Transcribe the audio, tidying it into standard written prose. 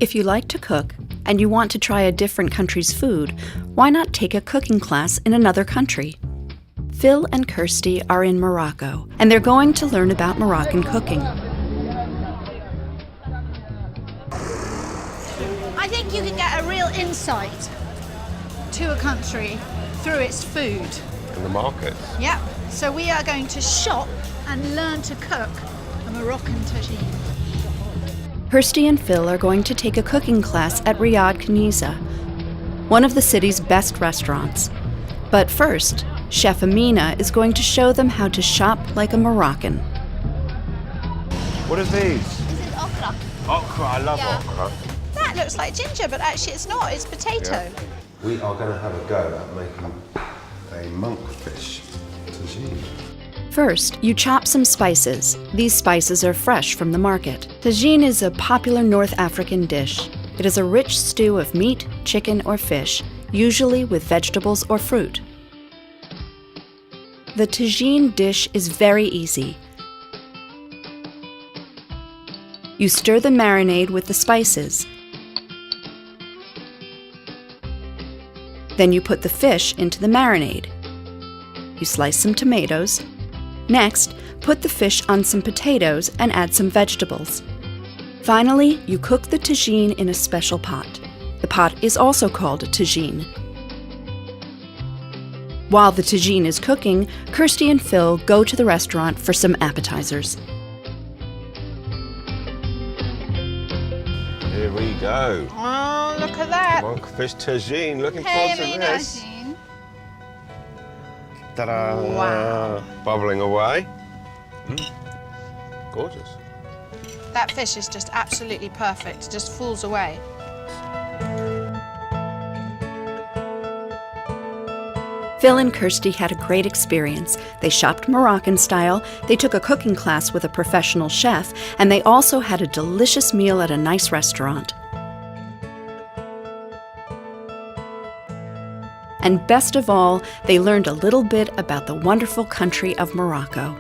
If you like to cook and you want to try a different country's food, why not take a cooking class in another country? Phil and Kirsty are in Morocco, and they're going to learn about Moroccan cooking. I think you can get a real insight to a country through its food. And the markets. Yep. So we are going to shop and learn to cook a Moroccan tagine. Kirsty and Phil are going to take a cooking class at Riyadh Kniza, one of the city's best restaurants. But first, Chef Amina is going to show them how to shop like a Moroccan. What are these? This is okra. Okra, I love Yeah. okra. That looks like ginger, but actually it's not, it's potato. Yeah. We are going to have a go at making a monkfish tagine. First, you chop some spices. These spices are fresh from the market. Tagine is a popular North African dish. It is a rich stew of meat, chicken, or fish, usually with vegetables or fruit. The tagine dish is very easy. You stir the marinade with the spices. Then you put the fish into the marinade. You slice some tomatoes. Next, put the fish on some potatoes and add some vegetables. Finally, you cook the tagine in a special pot. The pot is also called a tagine. While the tagine is cooking, Kirsty and Phil go to the restaurant for some appetizers. Here we go. Oh, look at that. Monkfish tagine. Looking Hey, forward to Amina. this. Ta-da! Wow. Bubbling away. Gorgeous. That fish is just absolutely perfect. It just falls away. Phil and Kirsty had a great experience. They shopped Moroccan style, they took a cooking class with a professional chef, and they also had a delicious meal at a nice restaurant. And best of all, they learned a little bit about the wonderful country of Morocco.